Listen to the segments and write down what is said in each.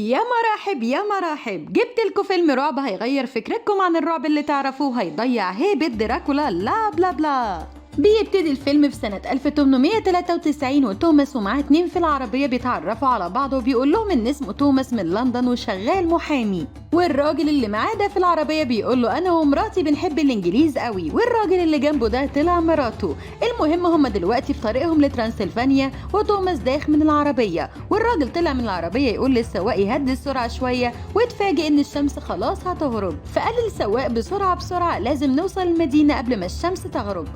يا مراحب يا مراحب، جبت لكم فيلم رعب هيغير فكرتكم عن الرعب اللي تعرفوه، هيضيع هيبة دراكولا لا بلا بلا. بيبتدي الفيلم في سنة 1893 وتوماس ومعاه اتنين في العربية بيتعرفوا على بعض وبيقول لهم ان اسمه توماس من لندن وشغال محامي، والراجل اللي معاه ده في العربية بيقول له انا ومراتي بنحب الانجليز قوي، والراجل اللي جنبه ده طلع مراته. المهم هما دلوقتي في طريقهم لترانسلفانيا وتوماس داخ من العربية، والراجل طلع من العربية يقول للسواق يهدي السرعة شوية واتفاجئ ان الشمس خلاص هتغرب، فقال للسواق بسرعة لازم نوصل المدينة قبل ما الشمس تغرب،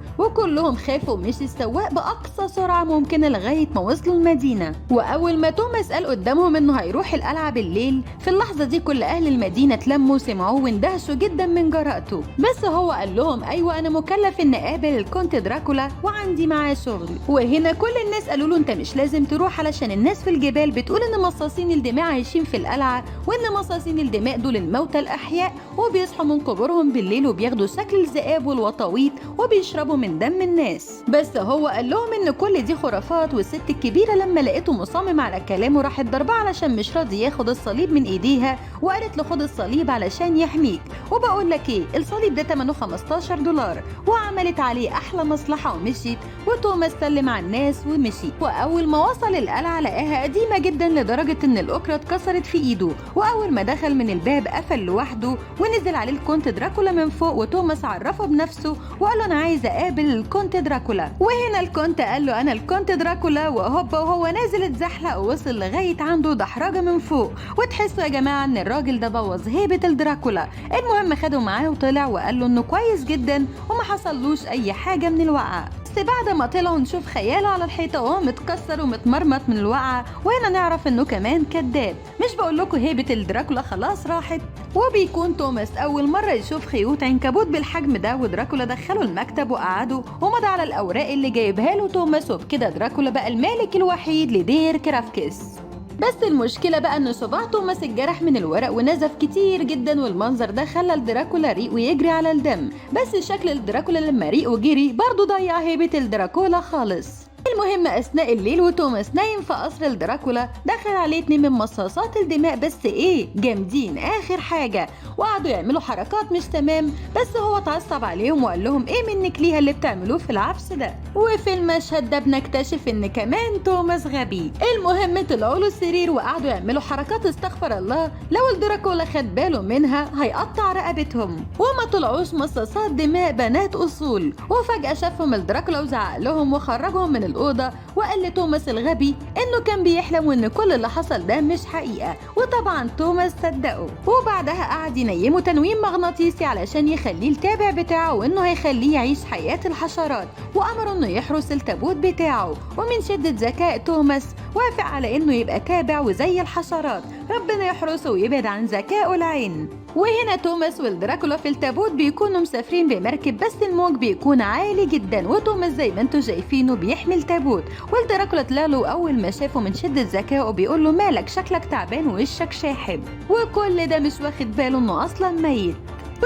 كلهم خافوا ومشي السواق بأقصى سرعة ممكنة لغاية ما وصلوا المدينة. وأول ما توماس قال قدامهم إنه هيروح القلعة بالليل، في اللحظة دي كل أهل المدينة اتلموا وسمعوه واندهشوا جدا من جرأته، بس هو قال لهم أيوة أنا مكلف إن أقابل الكونت دراكولا وعندي معاه شغل. وهنا كل الناس قالوا له أنت مش لازم تروح علشان الناس في الجبال بتقول إن مصاصين الدماء عايشين في القلعة، وإن مصاصين الدماء دول الموتى الأحياء وبيصحوا من قبورهم بالليل وبياخدوا شكل الذئاب والوطاويط وبيشربوا من دم الناس. بس هو قال لهم ان كل دي خرافات، والست الكبيره لما لقيته مصمم على كلامه راحت ضربه علشان مش راضي ياخد الصليب من ايديها، وقالت له خد الصليب علشان يحميك، وبقول لك ايه الصليب ده ثمنه $15، وعملت عليه احلى مصلحه ومشيت. وتوماس سلم على الناس ومشي، واول ما وصل القلعه لقاها قديمه جدا لدرجه ان الاكره اتكسرت في ايده، واول ما دخل من الباب قفل لوحده ونزل عليه الكونت دراكولا من فوق، وتوماس عرفه بنفسه وقال له انا عايز اقابل الكونت دراكولا. وهنا الكونت قال له انا الكونت دراكولا، وهو نازل اتزحلق ووصل لغايه عنده دحرجه من فوق، وتحسوا يا جماعه ان الراجل ده بوظ هيبه الدراكولا. المهم خده معاه وطلع وقال له انه كويس جدا وما حصلوش اي حاجه من الوقعه. بس بعد ما طلعوا نشوف خياله على الحيطه وهو متكسر ومتمرمط من الوقعه، وهنا نعرف انه كمان كذاب. مش بقول لكم هيبه الدراكولا خلاص راحت. وبيكون توماس اول مره يشوف خيوط عنكبوت بالحجم ده، ودراكولا دخله المكتب وقعده ومضى على الاوراق اللي جايبها له توماس، وبكده دراكولا بقى المالك الوحيد لدير كرافكس. بس المشكلة بقى ان صباع توماس اتجرح من الورق ونزف كتير جدا، والمنظر ده خلى الدراكولا ريق ويجري على الدم، بس شكل الدراكولا لما ريق وجري برضه ضيع هيبة الدراكولا خالص. المهم اثناء الليل وتوماس نايم في قصر الدراكولا دخل عليه اتنين من مصاصات الدماء، بس ايه جامدين اخر حاجه، وقعدوا يعملوا حركات مش تمام، بس هو اتعصب عليهم وقال لهم ايه منك ليها اللي بتعملوه في العفش ده. وفي المشهد ده بنكتشف ان كمان توماس غبي. المهم طلعوا له السرير وقعدوا يعملوا حركات استغفر الله، لو الدراكولا خد باله منها هيقطع رقبتهم. وما طلعوش مصاصات دماء بنات اصول، وفجاه شافهم الدراكولا وزعق لهم وخرجهم من الأوضة، وقال لتوماس الغبي إنه كان بيحلم وإن كل اللي حصل ده مش حقيقة، وطبعا توماس صدقه. وبعدها قعد ينيمه تنويم مغناطيسي علشان يخليه التابع بتاعه، وإنه هيخليه يعيش حياة الحشرات، وأمره إنه يحرس التابوت بتاعه. ومن شدة ذكاء توماس وافق على إنه يبقى تابع وزي الحشرات، ربنا يحرسه ويبعد عن ذكائه العين. وهنا توماس والدراكولا في التابوت بيكونوا مسافرين بمركب، بس الموج بيكون عالي جدا، وتوماس زي ما انتوا شايفينه بيحمل تابوت، والدراكولا طلع له اول ما شافه من شده ذكائه بيقول له مالك شكلك تعبان ووشك شاحب، وكل ده مش واخد باله انه اصلا ميت.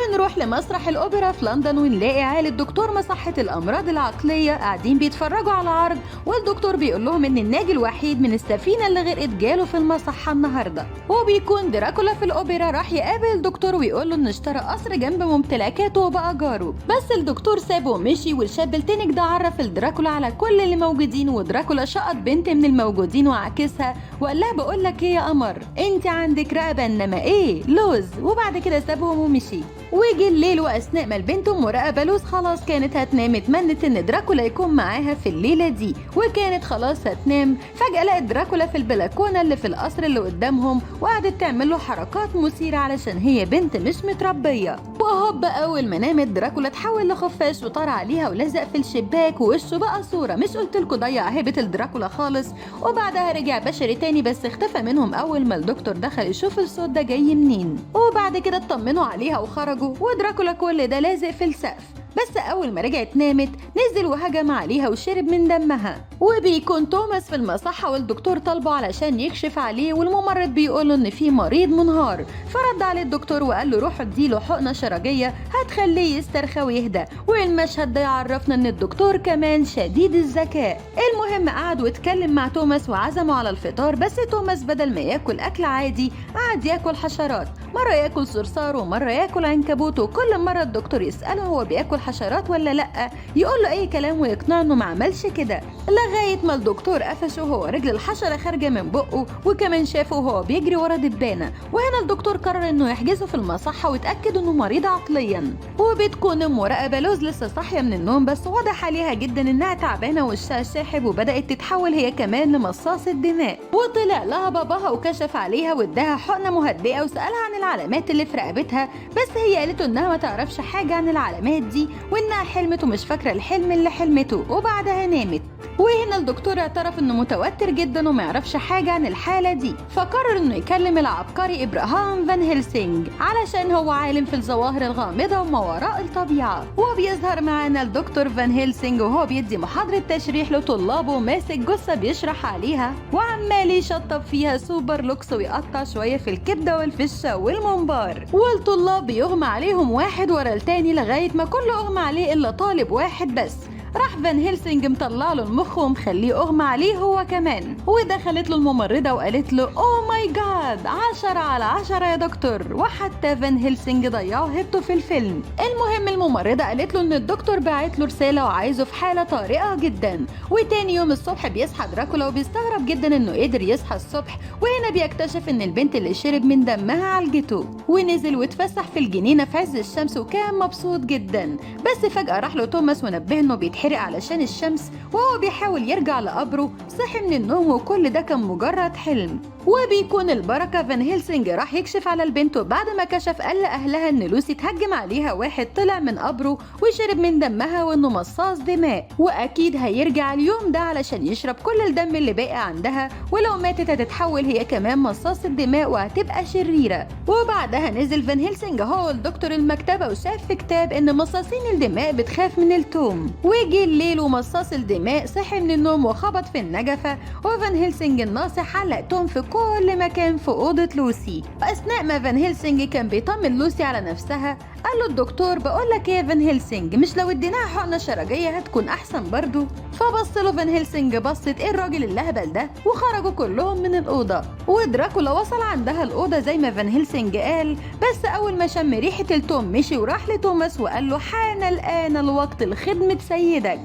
بنروح لمسرح الأوبرا في لندن ونلاقي عائلة دكتور مصحة الأمراض العقلية قاعدين بيتفرجوا على عرض، والدكتور بيقول لهم إن الناجي الوحيد من السفينة اللي غرقت جاله في المصحة النهاردة. وبيكون دراكولا في الأوبرا راح يقابل الدكتور ويقول له إنه اشترى قصر جنب ممتلكاته وبقى جاره، بس الدكتور سابه ومشي، والشاب التنك ده عرف الدراكولا على كل اللي موجودين، ودراكولا شقط بنت من الموجودين وعكسها وقال لها بقول لك ايه يا قمر انت عندك رقبة انما ايه لوز، وبعد كده سابهم ومشي. وجي الليل واثناء ما البنت ام راقبه لوز خلاص كانت هتنام، اتمنت ان دراكولا يكون معاها في الليله دي، وكانت خلاص هتنام، فجاه لقت دراكولا في البلكونه اللي في القصر اللي قدامهم، وقعدت تعمل له حركات مثيره علشان هي بنت مش متربيه. وهوب اول ما نامت دراكولا اتحول لخفاش وطار عليها ولزق في الشباك، ووشه بقى صوره. مش قلت لكم ضيع هيبه الدراكولا خالص؟ وبعدها رجع بشري تاني، بس اختفى منهم اول ما الدكتور دخل يشوف الصوت ده جاي منين. وبعد كده اطمنوا عليها وخرجوا، ودراكولا كل ده لازق في السقف. بس أول ما رجعت نامت نزل وهجم عليها وشرب من دمها. وبيكون توماس في المصحة والدكتور طالبه علشان يكشف عليه، والممرض بيقوله إن في مريض منهار، فرد عليه الدكتور وقال له روح اديله حقنة شرجية هتخليه يسترخى ويهدى. والمشهد ده يعرفنا إن الدكتور كمان شديد الذكاء. المهم قعد واتكلم مع توماس وعزمه على الفطار، بس توماس بدل ما ياكل أكل عادي قعد ياكل حشرات، مرة ياكل صرصار ومرة ياكل عنكبوت، وكل مرة الدكتور يسأله هو بياكل حشرات ولا لأ يقول له أي كلام ويقنعه إنه ما عملش كده، لغاية ما الدكتور قفشه وهو رجل الحشرة خارجة من بقه، وكمان شافه وهو بيجري ورا دبانة. وهنا الدكتور قرر إنه يحجزه في المصحة ويتأكد إنه مريض عقليا. وبتكون أم ورقة بلوز لسه صاحية من النوم، بس واضح عليها جدا إنها تعبانة ووشها شاحب، وبدأت تتحول هي كمان لمصاص الدماء. وطلع لها باباها وكشف عليها واداها حقنة مهدئة وسألها عن العلامات اللي في رقبتها، بس هي قالت إنها ما تعرفش حاجة عن العلامات دي، وإنها حلمت ومش فاكرة الحلم اللي حلمته، وبعدها نامت. وهنا الدكتور اعترف انه متوتر جدا وما يعرفش حاجة عن الحالة دي، فقرر انه يكلم العبقري ابراهام فان هيلسينج علشان هو عالم في الظواهر الغامضة وما وراء الطبيعة. وبيظهر معانا الدكتور فان هيلسينج وهو بيدي محاضرة تشريح لطلابه، ماسك جثة بيشرح عليها وعمال يشطب فيها سوبر لوكس ويقطع شوية في الكبدة والفشة والممبار، والطلاب بيغمى عليهم واحد ورا التاني لغاية ما كله اغمى عليه الا طالب واحد بس. راح فان هيلسينج مطلع له المخ ومخليه اغمى عليه هو كمان. ودخلت له الممرضة وقالت له اوه ماي جاد 10 على 10 يا دكتور، وحتى فان هيلسينج ضيعوا هيبته في الفيلم. المهم الممرضة قالت له ان الدكتور باعت له رسالة وعايزه في حالة طارئة جدا. وتاني يوم الصبح بيصحى دراكولا وبيستغرب جدا انه قدر يصحى الصبح، وهنا بيكتشف ان البنت اللي شرب من دمها عالجته. ونزل واتفسح في الجنينة في عز الشمس وكان مبسوط جدا، بس فجأة راح له توماس ونبهه انه بيتحرق علشان الشمس، وهو بيحاول يرجع لقبره صحي من النوم وكل ده كان مجرد حلم. وبيكون البركة فان هيلسينج راح يكشف على البنت، وبعد ما كشف قال لأهلها ان لوسي اتهجم عليها واحد طلع من قبره وشرب من دمها وانه مصاص دماء، واكيد هيرجع اليوم ده علشان يشرب كل الدم اللي باقي عندها، ولو ماتت هتتحول هي كمان مصاص الدماء وهتبقى شريرة. وبعدها نزل فان هيلسينج هو الدكتور المكتبة وشاف في كتاب ان مصاصين الدماء بتخاف من التوم. وجي الليل ومصاص الدماء صحي من النوم وخبط في النجفة، وفان هيلسينج الناصح علق توم في كل مكان في أوضة لوسي. وأثناء ما فان هيلسينج كان بيطمن لوسي على نفسها قال له الدكتور بقول لك ايه يا فان هيلسينج، مش لو اديناها حقنة شرجية هتكون أحسن برضو؟ فبص له فان هيلسينج بصت ايه الراجل اللهبل ده، وخرجوا كلهم من الأوضة. ودراكولا وصل عندها الأوضة زي ما فان هيلسينج قال، بس أول ما شم ريحة التوم مشي وراح لتوماس وقال له حان الآن الوقت لخدمة سيدك.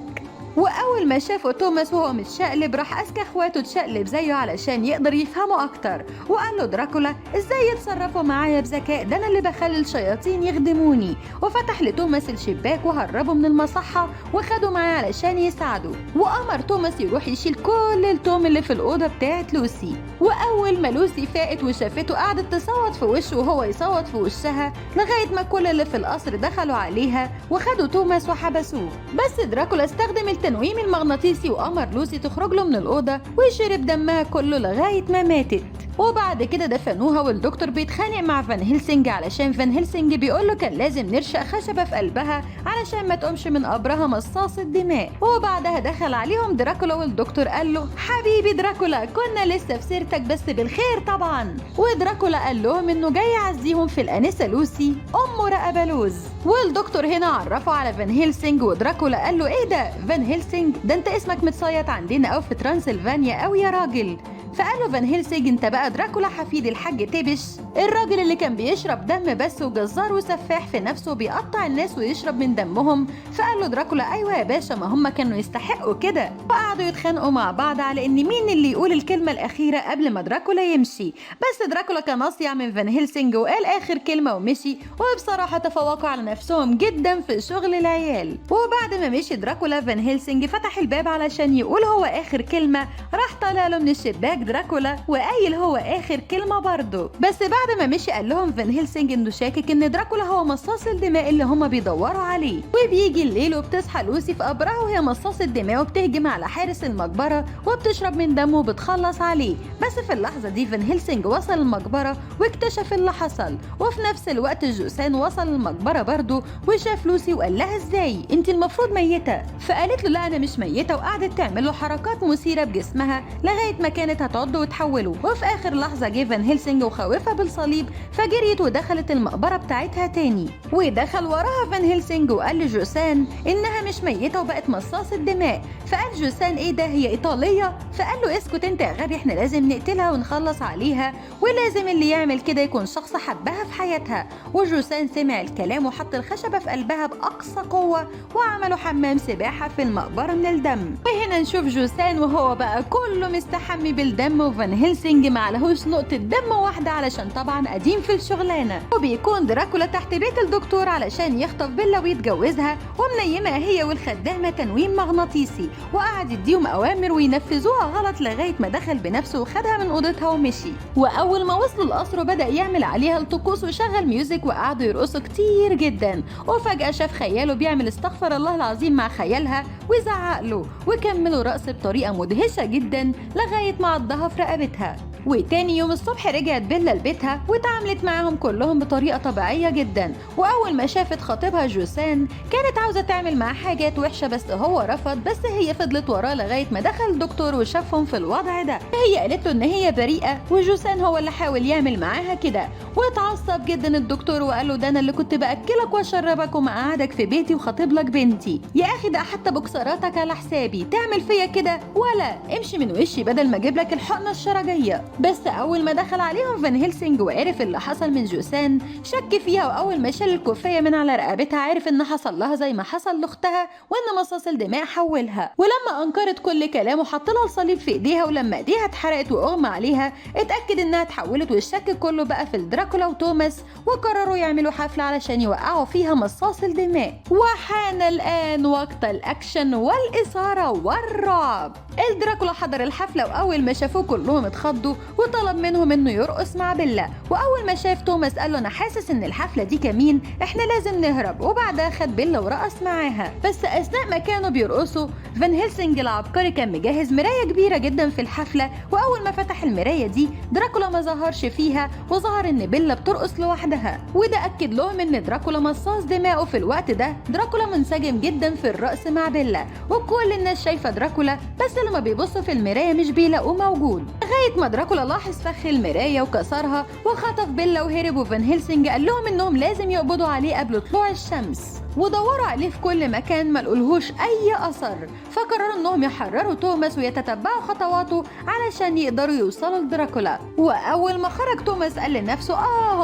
واول ما شافه توماس وهو متشقلب راح اذكى اخواته تشقلب زيه علشان يقدر يفهمه اكتر، وقال له دراكولا ازاي يتصرفوا معايا بذكاء، ده انا اللي بخلي الشياطين يخدموني. وفتح لتوماس الشباك وهربه من المصحة وخده معاه علشان يساعده، وامر توماس يروح يشيل كل التوم اللي في الاوضه بتاعت لوسي. واول ما لوسي فاقت وشافته قعدت تصوت في وشه وهو يصوت في وشها لغايه ما كل اللي في القصر دخلوا عليها وخدوا توماس وحبسوه. بس دراكولا استخدم التنويم المغناطيسي وأمر لوسي تخرج له من الأوضة ويشرب دمها كله لغاية ما ماتت. وبعد كده دفنوها، والدكتور بيتخانق مع فان هيلسينج علشان فان هيلسينج بيقول له كان لازم نرشق خشبة في قلبها علشان ما تقومش من قبرها مصاص الدماء. وبعدها دخل عليهم دراكولا والدكتور قال له حبيبي دراكولا كنا لسه في سيرتك بس بالخير طبعا. ودراكولا قال لهم انه جاي يعزيهم في الانسة لوسي ام رقبة لوز. والدكتور هنا عرفه على فان هيلسينج، ودراكولا قال له ايه ده فان هيلسينج، ده انت اسمك متصيط عندنا او في ترانسلفانيا او يا راجل. فقال له فان هيلسينج انت بقى دراكولا حفيد الحاج تيبش، الراجل اللي كان بيشرب دم بس وجزار وسفاح في نفسه وبيقطع الناس ويشرب من دمهم. فقال له دراكولا ايوه يا باشا ما هم كانوا يستحقوا كده. وقعدوا يتخانقوا مع بعض على ان مين اللي يقول الكلمه الاخيره قبل ما دراكولا يمشي، بس دراكولا كان اصيع من فان هيلسينج وقال اخر كلمه ومشي. وبصراحه تفوقوا على نفسهم جدا في شغل العيال. وبعد ما مشي دراكولا فان هيلسينج فتح الباب علشان يقول هو اخر كلمه، راح طالع له من الشباك دراكولا وقايل هو اخر كلمه برضه. بس بعد ما مشي قال لهم فان هيلسينج انه شاكك ان دراكولا هو مصاص الدماء اللي هما بيدوروا عليه. وبيجي الليل وبتصحى لوسي في قبرها وهي مصاص الدماء وبتهجم على حارس المقبره وبتشرب من دمه وبتخلص عليه. بس في اللحظه دي فان هيلسينج وصل المقبره واكتشف اللي حصل. وفي نفس الوقت جوسان وصل المقبره برضه وشاف لوسي وقال لها ازاي انت المفروض ميته. فقالت له لا انا مش ميته، وقعدت تعمل له حركات مثيره بجسمها لغايه ما كانت هتعض وتحوله. وفي اخر لحظه جه فان هيلسينج وخوفها بالصليب فجريت ودخلت المقبره بتاعتها تاني. ودخل وراها فان هيلسينج وقال لجوسان انها مش ميته وبقت مصاص الدماء. فقال جوسان ايه ده هي ايطاليه؟ فقال له اسكت انت يا غبي، احنا لازم نقتلها ونخلص عليها، ولازم اللي يعمل كده يكون شخص حبها في حياتها. وجوسان سمع الكلام وحط الخشبه في قلبها باقصى قوه وعملوا حمام سباحه في المقبره من الدم. وهنا نشوف جوسان وهو بقى كله مستحمي بالدم، وفان هيلسينج معلهوش نقطه دم واحده علشان طبعا قديم في الشغلانه. وبيكون دراكولا تحت بيت الدكتور علشان يخطف بيلا ويتجوزها، ومنيمها هي والخدامه تنويم مغناطيسي، وقعد يديهم اوامر وينفذوها غلط لغايه ما دخل بنفسه وخدها من اوضتها ومشي. واول ما وصلوا القصر بدا يعمل عليها الطقوس وشغل ميوزك وقعدوا يرقصوا كتير جدا. وفجاه شاف خياله بيعمل استغفر الله العظيم مع خيالها وزعق له، وكملوا رقص بطريقه مدهشه جدا لغايه ما عضها في رقبتها. وتاني يوم الصبح رجعت بيلا لبيتها واتعاملت معاهم كلهم بطريقه طبيعيه جدا. واول ما شافت خطيبها جوسان كانت عاوزه تعمل معاه حاجات وحشه بس هو رفض، بس هي فضلت وراه لغايه ما دخل الدكتور وشافهم في الوضع ده. هي قالت له ان هي بريئه وجوسان هو اللي حاول يعمل معاها كده. واتعصب جدا الدكتور وقال له ده انا اللي كنت باكلك واشربك ومقعدك في بيتي وخاطب لك بنتي، يا اخي ده حتى بكسراتك على حسابي تعمل فيا كده؟ ولا امشي من وشي بدل ما اجيب لك الحقنه الشرجيه. بس اول ما دخل عليهم فان هيلسينج وعرف اللي حصل من جوسان شك فيها، واول ما شال الكوفيه من على رقبتها عرف ان حصل لها زي ما حصل لاختها وان مصاص الدماء حولها. ولما انكرت كل كلامه حط لها الصليب في ايديها، ولما ايديها اتحرقت واغمى عليها اتاكد انها اتحولت، والشك كله بقى في دراكولا وتوماس، وقرروا يعملوا حفله علشان يوقعوا فيها مصاص الدماء. وحان الان وقت الاكشن والاثاره والرعب. دراكولا حضر الحفله واول ما شافوه كلهم اتخضوا وطلب منهم انه يرقص مع بيلا. واول ما شاف توماس قال له انا حاسس ان الحفله دي كمين، احنا لازم نهرب. وبعدها خد بيلا ورقص معاها. بس اثناء ما كانوا بيرقصوا فان هيلسينج العبقري كان مجهز مرايه كبيره جدا في الحفله، واول ما فتح المرايه دي دراكولا ما ظهرش فيها وظهر ان بيلا بترقص لوحدها. وده اكد لهم ان دراكولا مصاص دماء. وفي الوقت ده دراكولا منسجم جدا في الرقص مع بيلا، وكل الناس شايفه دراكولا بس لما بيبصوا في المرايه مش بيلاقوه موجود، لغايه ما دراكولا لاحظ فخ المرايه وكسرها وخطف بيلا وهرب. وفان هيلسينج قال لهم انهم لازم يقبضوا عليه قبل طلوع الشمس، ودوروا عليه في كل مكان ما لقولهوش اي اثر. فقرروا انهم يحرروا توماس ويتتبعوا خطواته علشان يقدروا يوصلوا لدراكولا. واول ما خرج توماس قال لنفسه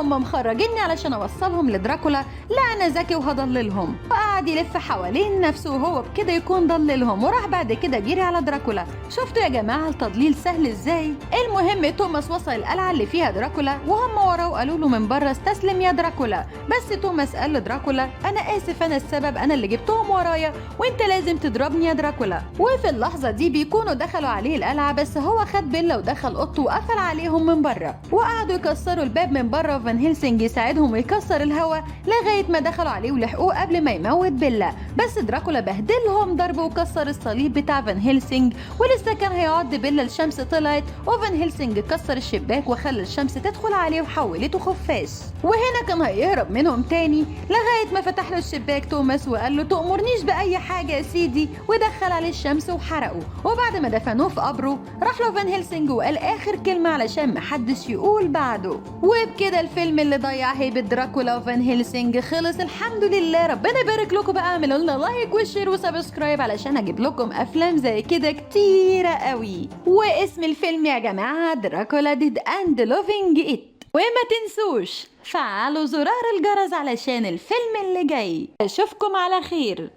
هم مخرجيني علشان اوصلهم لدراكولا، لا انا ذكي وهضللهم. وقعد يلف حوالين نفسه وهو بكده يكون ضللهم، وراح بعد كده جري على دراكولا. شفتوا يا جماعه التضليل سهل ازاي؟ المهم توماس وصل القلعه اللي فيها دراكولا وهم وراه وقالوا له من بره استسلم يا دراكولا. بس توماس قال لدراكولا انا اسف، انا السبب، انا اللي جبتهم ورايا وانت لازم تضربني يا دراكولا. وفي اللحظه دي بيكونوا دخلوا عليه القلعه، بس هو خد بيلا ودخل اوضته وقفل عليهم من بره، وقعدوا يكسروا الباب من بره. وفان هيلسينج يساعدهم ويكسر الهواء لغايه ما دخلوا عليه ولحقوه قبل ما يموت بيلا. بس دراكولا بهدلهم ضرب وكسر الصليب بتاع فان هيلسينج، ولسه كان هيعض بيلا الشمس طلعت، وفان هيلسينج كسر الشباك وخلى الشمس تدخل عليه وحولته خفاش. وهنا كان هيهرب منهم تاني لغايه ما فتح له الشباك توماس وقال له تأمرنيش بأي حاجة يا سيدي، ودخل عليه الشمس وحرقه. وبعد ما دفنوه في قبره راح له فان هيلسينج وقال آخر كلمة علشان محدش يقول بعده. وبكده الفيلم اللي ضيع هيبة دراكولا وفان هيلسينج خلص الحمد لله. ربنا يبارك لكم بقى، اعملوا لنا لايك وشير وسبسكرايب علشان اجيب لكم افلام زي كده كتيرة قوي. واسم الفيلم يا جماعة دراكولا ديد اند لوفينج ات. وما تنسوش فعلوا زرار الجرس علشان الفيلم اللي جاي. اشوفكم على خير.